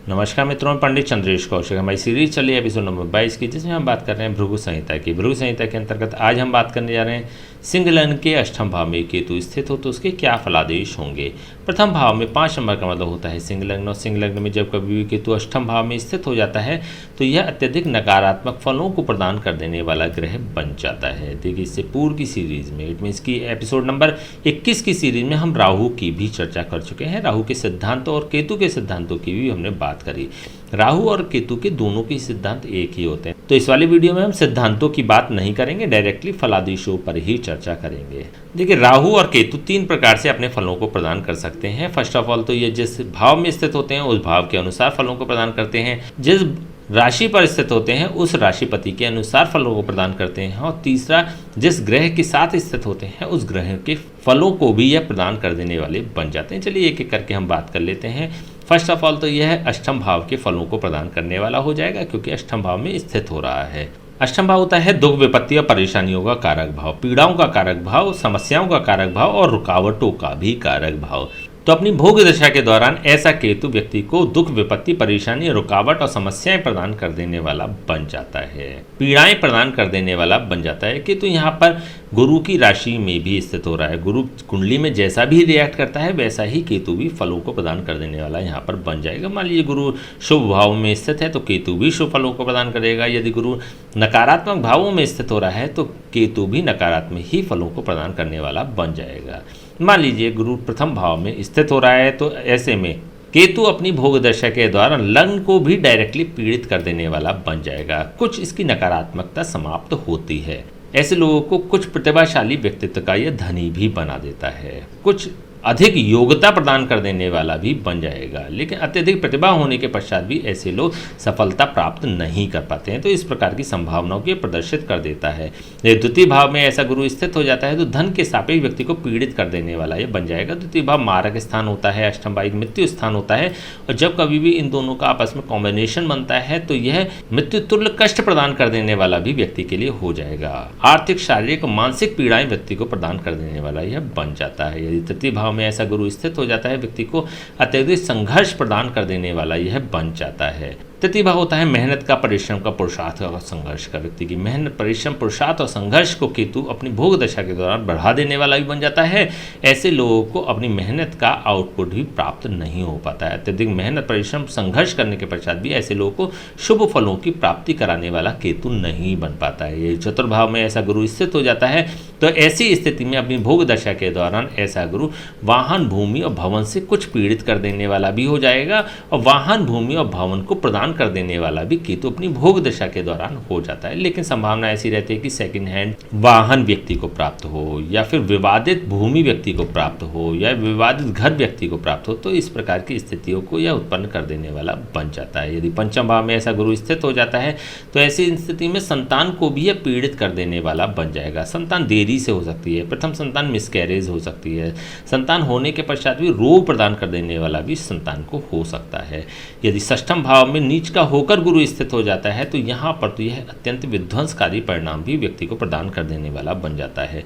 नमस्कार मित्रों, पंडित चंद्रेश कौशिक। हमारी सीरीज चली एपिसोड नंबर 22 की, जिसमें हम बात कर रहे हैं भृगु संहिता की। भृगु संहिता के अंतर्गत आज हम बात करने जा रहे हैं सिंह लग्न के अष्टम भाव में केतु स्थित हो तो उसके क्या फलादेश होंगे। प्रथम भाव में 5 नंबर का मतलब होता है सिंह लग्न, और सिंह लग्न में जब कभी भी केतु अष्टम भाव में स्थित हो जाता है तो यह अत्यधिक नकारात्मक फलों को प्रदान कर देने वाला ग्रह बन जाता है। देखिए, इससे पूर्व की सीरीज में इट मीन्स की एपिसोड नंबर 21 की सीरीज में हम राहु की भी चर्चा कर चुके हैं। राहु के सिद्धांतों और केतु के सिद्धांतों की भी हमने बात करी। राहु और केतु के दोनों के सिद्धांत एक ही होते हैं, तो इस वाली वीडियो में हम सिद्धांतों की बात नहीं करेंगे, डायरेक्टली फलादेशों पर ही चर्चा करेंगे। देखिए, राहु और केतु 3 प्रकार से अपने फलों को प्रदान कर सकते हैं। फर्स्ट ऑफ ऑल तो ये जिस भाव में स्थित होते हैं उस भाव के अनुसार फलों को प्रदान करते हैं, जिस राशि पर स्थित होते हैं उस राशिपति के अनुसार फलों को प्रदान करते हैं, और तीसरा जिस ग्रह के साथ स्थित होते हैं उस ग्रह के फलों को भी यह प्रदान कर देने वाले बन जाते हैं। चलिए एक एक करके हम बात कर लेते हैं। फर्स्ट ऑफ ऑल तो यह अष्टम भाव के फलों को प्रदान करने वाला हो जाएगा, क्योंकि अष्टम भाव में स्थित हो रहा है। अष्टम भाव होता है दुख, विपत्ति और परेशानियों का कारक भाव, पीड़ाओं का कारक भाव, समस्याओं का कारक भाव और रुकावटों का भी कारक भाव। तो अपनी भोग दशा के दौरान ऐसा केतु व्यक्ति को दुख, विपत्ति, परेशानी, रुकावट और समस्याएं प्रदान कर देने वाला बन जाता है, पीड़ाएं प्रदान कर देने वाला बन जाता है। केतु यहाँ पर गुरु की राशि में भी स्थित हो रहा है। गुरु कुंडली में जैसा भी रिएक्ट करता है वैसा ही केतु भी फलों को प्रदान कर देने वाला यहाँ पर बन जाएगा। मान लीजिए गुरु शुभ भाव में स्थित है तो केतु भी शुभ फलों को प्रदान करेगा। यदि गुरु नकारात्मक भावों में स्थित हो रहा है तो केतु भी नकारात्मक ही फलों को प्रदान करने वाला बन जाएगा। मान लीजिए गुरु प्रथम भाव में स्थित हो रहा है तो ऐसे में केतु अपनी भोग दशा के दौरान लग्न को भी डायरेक्टली पीड़ित कर देने वाला बन जाएगा। कुछ इसकी नकारात्मकता समाप्त होती है। ऐसे लोगों को कुछ प्रतिभाशाली व्यक्तित्व का यह धनी भी बना देता है, कुछ अधिक योग्यता प्रदान कर देने वाला भी बन जाएगा। लेकिन अत्यधिक प्रतिभा होने के पश्चात भी ऐसे लोग सफलता प्राप्त नहीं कर पाते हैं, तो इस प्रकार की संभावनाओं को प्रदर्शित कर देता है। द्वितीय भाव में ऐसा गुरु स्थित हो जाता है तो धन के सापेक्ष व्यक्ति को पीड़ित कर देने वाला ये बन जाएगा। द्वितीय भाव मारक स्थान होता है, अष्टम भाव मृत्यु स्थान होता है, और जब कभी भी इन दोनों का आपस में कॉम्बिनेशन बनता है तो यह मृत्यु तुल्य कष्ट प्रदान कर देने वाला भी व्यक्ति के लिए हो जाएगा। आर्थिक, शारीरिक, मानसिक पीड़ाएं व्यक्ति को प्रदान कर देने वाला यह बन जाता है। यदि तृतीय भाव में ऐसा गुरु स्थित हो जाता है व्यक्ति को अत्यधिक संघर्ष प्रदान कर देने वाला यह बन जाता है। तृतीय भाव होता है मेहनत का, परिश्रम का, पुरुषार्थ और संघर्ष का। व्यक्ति की मेहनत, परिश्रम, पुरुषार्थ और संघर्ष को केतु अपनी भोग दशा के दौरान बढ़ा देने वाला भी बन जाता है। ऐसे लोगों को अपनी मेहनत का आउटपुट भी प्राप्त नहीं हो पाता है। अत्यधिक मेहनत, परिश्रम, संघर्ष करने के पश्चात भी ऐसे लोगों को शुभ फलों की प्राप्ति कराने वाला केतु नहीं बन पाता है। ये चतुर्भाव में ऐसा गुरु स्थित हो जाता है तो ऐसी स्थिति में अपनी भोग दशा के दौरान ऐसा गुरु वाहन, भूमि और भवन से कुछ पीड़ित कर देने वाला भी हो जाएगा, और वाहन, भूमि और भवन को प्रदान कर देने वाला भी केतु अपनी भोग दशा के दौरान हो जाता है। लेकिन संभावना ऐसी रहती है कि सेकंड हैंड वाहन व्यक्ति को प्राप्त हो, या फिर विवादित भूमि व्यक्ति को प्राप्त हो, या विवादित घर व्यक्ति को प्राप्त हो, तो इस प्रकार की स्थितियों को यह उत्पन्न कर देने वाला बन जाता है। यदि पंचम भाव में ऐसा गुरु स्थित हो जाता है तो ऐसी स्थिति में संतान को भी यह पीड़ित कर देने वाला बन जाएगा। संतान देरी से हो सकती है, प्रथम संतान मिसकैरेज हो सकती है, संतान होने के पश्चात भी रोग प्रदान कर देने वाला भी संतान को हो सकता है। यदि षष्ठम भाव में नीच का होकर गुरु स्थित हो जाता है तो यहाँ पर तो यह अत्यंत विध्वंसकारी परिणाम भी व्यक्ति को प्रदान कर देने वाला बन जाता है।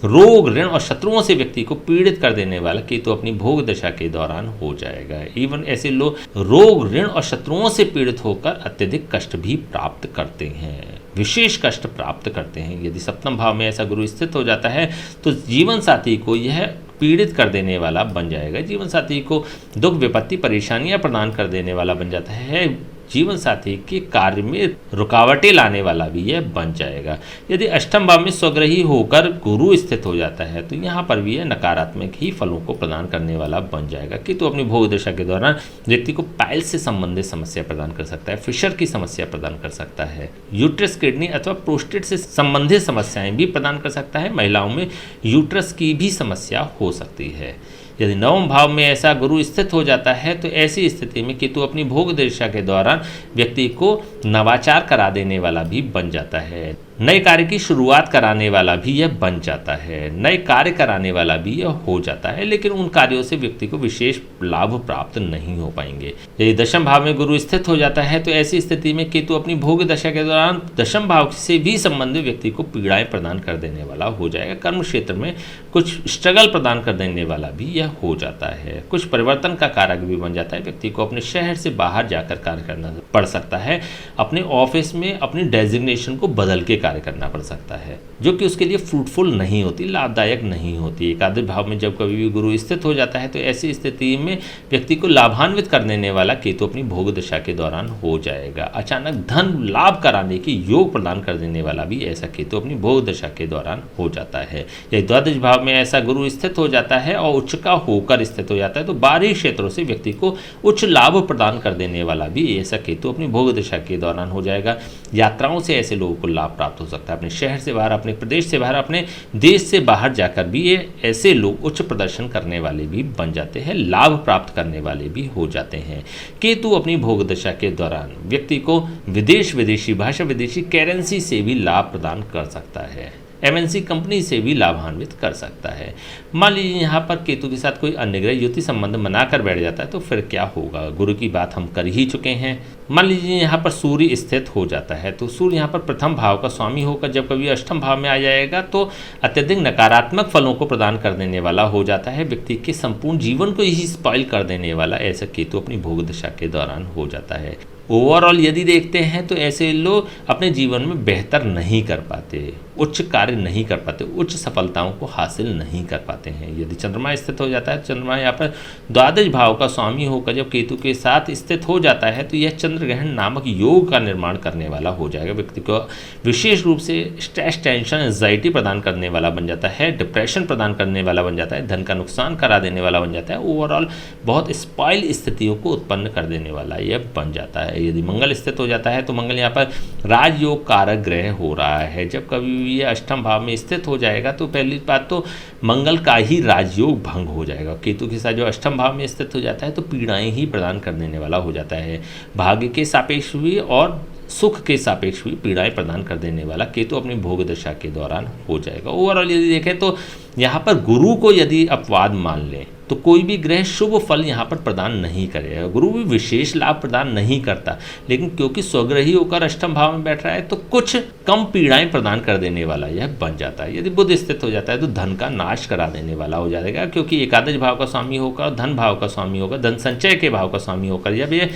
रोग, ऋण और शत्रुओं से व्यक्ति को पीड़ित कर देने वाला केतु अपनी भोग दशा के दौरान हो जाएगा। इवन ऐसे लोग रोग, ऋण और शत्रुओं से पीड़ित होकर अत्यधिक कष्ट भी प्राप्त करते हैं, विशेष कष्ट प्राप्त करते हैं। यदि सप्तम भाव में ऐसा गुरु स्थित हो जाता है तो जीवन साथी को यह पीड़ित कर देने वाला बन जाएगा। जीवन साथी को दुख, विपत्ति, परेशानियां प्रदान कर देने वाला बन जाता है। जीवन साथी के कार्य में रुकावटें लाने वाला भी यह बन जाएगा। यदि अष्टम भाव में स्वग्रही होकर गुरु स्थित हो जाता है तो यहाँ पर भी यह नकारात्मक ही फलों को प्रदान करने वाला बन जाएगा। किंतु अपनी भोग दशा के दौरान व्यक्ति को पाइल से संबंधित समस्या प्रदान कर सकता है, फिशर की समस्या प्रदान कर सकता है, यूट्रस, किडनी अथवा प्रोस्टेट से संबंधित समस्याएं भी प्रदान कर सकता है। महिलाओं में यूट्रस की भी समस्या हो सकती है। यदि नवम भाव में ऐसा गुरु स्थित हो जाता है तो ऐसी स्थिति में केतु अपनी भोग दशा के दौरान व्यक्ति को नवाचार करा देने वाला भी बन जाता है। नए कार्य की शुरुआत कराने वाला भी यह बन जाता है, नए कार्य कराने वाला भी यह हो जाता है, लेकिन उन कार्यों से व्यक्ति को विशेष लाभ प्राप्त नहीं हो पाएंगे। यदि दशम भाव में गुरु स्थित हो जाता है तो ऐसी स्थिति में केतु अपनी भोग दशा के दौरान दशम भाव से भी संबंधित व्यक्ति को पीड़ाएं प्रदान कर देने वाला हो जाएगा। कर्म क्षेत्र में कुछ स्ट्रगल प्रदान कर देने वाला भी यह हो जाता है। कुछ परिवर्तन का कारक भी बन जाता है। व्यक्ति को अपने शहर से बाहर जाकर कार्य करना पड़ सकता है, अपने ऑफिस में अपनी डेजिग्नेशन को बदल के कार्य करना पड़ सकता है, जो कि उसके लिए फ्रूटफुल नहीं होती, लाभदायक नहीं होती। एकादश भाव में जब कभी भी गुरु स्थित हो जाता है तो ऐसी स्थिति में व्यक्ति को लाभान्वित कर देने वाला केतु अपनी भोग दशा के दौरान हो जाएगा। अचानक धन लाभ कराने की योग प्रदान कर देने वाला भी ऐसा केतु अपनी भोग दशा के दौरान हो जाता है। यदि द्वादश भाव में ऐसा गुरु स्थित हो जाता है और उच्च का होकर स्थित हो जाता है तो बाहरी क्षेत्रों से व्यक्ति को उच्च लाभ प्रदान कर देने वाला भी ऐसा केतु अपनी भोग दशा के दौरान हो जाएगा। यात्राओं से ऐसे लोगों को लाभ प्राप्त हो सकता है। अपने शहर से बाहर, अपने प्रदेश से बाहर, अपने देश से बाहर जाकर भी ये ऐसे लोग उच्च प्रदर्शन करने वाले भी बन जाते हैं, लाभ प्राप्त करने वाले भी हो जाते हैं। केतु अपनी भोग दशा के दौरान व्यक्ति को विदेशी भाषा, विदेशी करेंसी से भी लाभ प्रदान कर सकता है, एमएनसी कंपनी से भी लाभान्वित कर सकता है। मान लीजिए यहाँ पर केतु के साथ कोई अन्य ग्रह युति संबंध बनाकर बैठ जाता है तो फिर क्या होगा, गुरु की बात हम कर ही चुके हैं। मान लीजिए यहाँ पर सूर्य स्थित हो जाता है तो सूर्य यहाँ पर प्रथम भाव का स्वामी होकर जब कभी अष्टम भाव में आ जाएगा तो अत्यधिक नकारात्मक फलों को प्रदान कर देने वाला हो जाता है। व्यक्ति के संपूर्ण जीवन को ही स्पॉइल कर देने वाला ऐसा केतु अपनी भोग दशा के दौरान हो जाता है। ओवरऑल यदि देखते हैं तो ऐसे लोग अपने जीवन में बेहतर नहीं कर पाते, उच्च कार्य नहीं कर पाते, उच्च सफलताओं को हासिल नहीं कर पाते हैं। यदि चंद्रमा स्थित हो जाता है, चंद्रमा यहाँ पर द्वादश भाव का स्वामी होकर जब केतु के साथ स्थित हो जाता है तो यह चंद्र ग्रहण नामक योग का निर्माण करने वाला हो जाएगा। व्यक्ति को विशेष रूप से स्ट्रेस, टेंशन, एंजाइटी प्रदान करने वाला बन जाता है, डिप्रेशन प्रदान करने वाला बन जाता है, धन का नुकसान करा देने वाला बन जाता है। ओवरऑल बहुत स्पॉइल स्थितियों को उत्पन्न कर देने वाला यह बन जाता है। यदि मंगल स्थित हो जाता है तो मंगल यहाँ पर राजयोग कारक ग्रह हो रहा है। जब कभी भी ये अष्टम भाव में स्थित हो जाएगा तो पहली बात तो मंगल का ही राजयोग भंग हो जाएगा। केतु के साथ जो अष्टम भाव में स्थित हो जाता है तो पीड़ाएं ही प्रदान कर देने वाला हो जाता है। भाग्य के सापेक्ष भी और सुख के सापेक्ष भी पीड़ाएं प्रदान कर देने वाला केतु अपनी भोग दशा के दौरान हो जाएगा। ओवरऑल यदि देखें तो यहाँ पर गुरु को यदि अपवाद मान लें तो कोई भी ग्रह शुभ फल यहाँ पर प्रदान नहीं करेगा। गुरु भी विशेष लाभ प्रदान नहीं करता, लेकिन क्योंकि स्वग्रही होकर अष्टम भाव में बैठ रहा है तो कुछ कम पीड़ाएं प्रदान कर देने वाला यह बन जाता है। यदि बुध स्थित हो जाता है तो धन का नाश करा देने वाला हो जाएगा, क्योंकि एकादश भाव का स्वामी होकर, धन भाव का स्वामी होकर, धन संचय के भाव का स्वामी होकर जब ये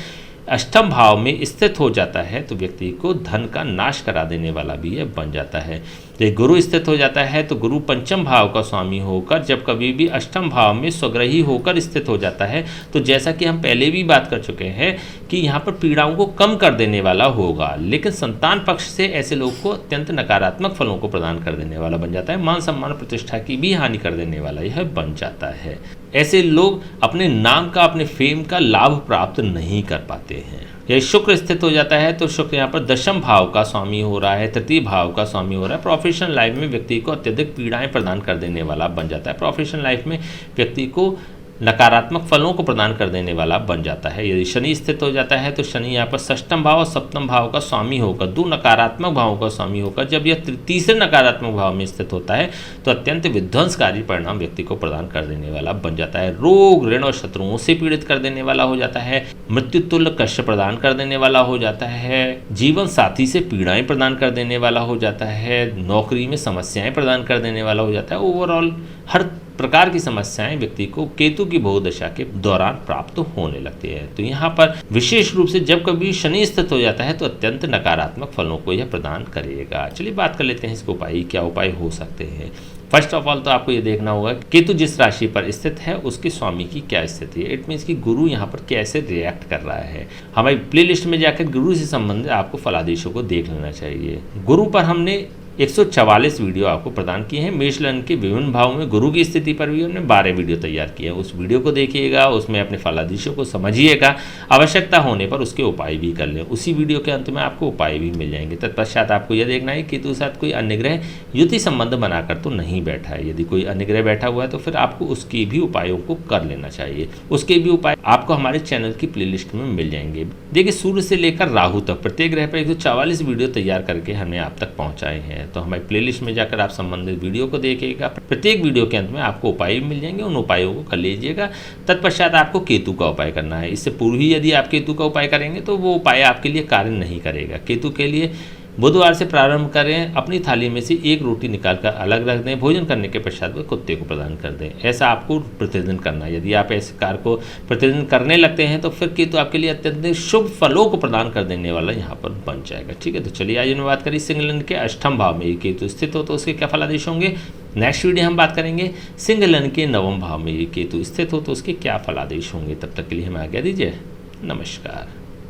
अष्टम भाव में स्थित हो जाता है तो व्यक्ति को धन का नाश करा देने वाला भी यह बन जाता है। जब गुरु स्थित हो जाता है तो गुरु पंचम भाव का स्वामी होकर जब कभी भी अष्टम भाव में स्वग्रही होकर स्थित हो जाता है तो जैसा कि हम पहले भी बात कर चुके हैं कि यहाँ पर पीड़ाओं को कम कर देने वाला होगा, लेकिन संतान पक्ष से ऐसे लोग को अत्यंत नकारात्मक फलों को प्रदान कर देने वाला बन जाता है। मान सम्मान प्रतिष्ठा की भी हानि कर देने वाला यह बन जाता है। ऐसे लोग अपने नाम का, अपने फेम का लाभ प्राप्त नहीं कर पाते हैं। यदि शुक्र स्थित हो जाता है तो शुक्र यहाँ पर दशम भाव का स्वामी हो रहा है, तृतीय भाव का स्वामी हो रहा है। प्रोफेशनल लाइफ में व्यक्ति को अत्यधिक पीड़ाएं प्रदान कर देने वाला बन जाता है। प्रोफेशनल लाइफ में व्यक्ति को नकारात्मक फलों को प्रदान कर देने वाला बन जाता है। यदि शनि स्थित हो जाता है तो शनि यहाँ पर षष्ठम भाव और सप्तम भाव का स्वामी होकर, दो नकारात्मक भावों का स्वामी होकर जब यह तीसरे नकारात्मक भाव में स्थित होता है तो अत्यंत विध्वंसकारी परिणाम व्यक्ति को प्रदान कर देने वाला बन जाता है। रोग, ऋण और शत्रुओं से पीड़ित कर देने वाला हो जाता है। मृत्यु तुल्य कष्ट प्रदान कर देने वाला हो जाता है। जीवन साथी से पीड़ाएं प्रदान कर देने वाला हो जाता है। नौकरी में समस्याएं प्रदान कर देने वाला हो जाता है। ओवरऑल हर प्रकार की समस्याएं व्यक्ति को केतु की भोग दशा के दौरान प्राप्त होने लगती है। तो यहाँ पर विशेष रूप से जब कभी शनि स्थित हो जाता है तो अत्यंत नकारात्मक फलों को यह प्रदान करेगा। चलिए बात कर लेते हैं इसके उपाय, क्या उपाय हो सकते हैं। फर्स्ट ऑफ ऑल तो आपको ये देखना होगा केतु जिस राशि पर स्थित है उसके स्वामी की क्या स्थिति है। इट मीन्स कि गुरु यहाँ पर कैसे रिएक्ट कर रहा है। हमारी प्लेलिस्ट में जाकर गुरु से संबंधित आपको फलादेशों को देख लेना चाहिए। गुरु पर हमने 144 वीडियो आपको प्रदान किए हैं। मेष लग्न के विभिन्न भावों में गुरु की स्थिति पर भी हमने 12 वीडियो तैयार किए हैं। उस वीडियो को देखिएगा, उसमें अपने फलादेशों को समझिएगा, आवश्यकता होने पर उसके उपाय भी कर लें। उसी वीडियो के अंत में आपको उपाय भी मिल जाएंगे। तत्पश्चात आपको यह देखना है केतु के साथ कोई अन्य ग्रह युति संबंध बनाकर तो नहीं बैठा है। यदि कोई अन्य ग्रह बैठा हुआ है तो फिर आपको उसके भी उपायों को कर लेना चाहिए। उसके भी उपाय आपको हमारे चैनल की प्लेलिस्ट में मिल जाएंगे। देखिए, सूर्य से लेकर राहु तक प्रत्येक ग्रह पर 144 वीडियो तैयार करके हमने आप तक पहुंचाए हैं। तो हमारी प्लेलिस्ट में जाकर आप संबंधित वीडियो को देखिएगा। प्रत्येक वीडियो के अंत में आपको उपाय भी मिल जाएंगे, उन उपायों को कर लीजिएगा। तत्पश्चात आपको केतु का उपाय करना है। इससे पूर्व ही यदि आप केतु का उपाय करेंगे तो वो उपाय आपके लिए कार्य नहीं करेगा। केतु के लिए बुधवार से प्रारंभ करें। अपनी थाली में से एक रोटी निकालकर अलग रख दें। भोजन करने के पश्चात वह कुत्ते को प्रदान कर दें। ऐसा आपको प्रतिदिन करना है। यदि आप ऐसे कार्य को प्रतिदिन करने लगते हैं तो फिर केतु आपके लिए अत्यंत शुभ फलों को प्रदान कर देने वाला यहाँ पर बन जाएगा। ठीक है, तो चलिए आज हम बात करें सिंह लग्न के अष्टम भाव में ये केतु स्थित हो तो उसके क्या फलादेश होंगे। नेक्स्ट वीडियो हम बात करेंगे सिंह लग्न के नवम भाव में ये केतु स्थित हो तो उसके क्या फलादेश होंगे। तब तक के लिए हमें आज्ञा दीजिए। नमस्कार।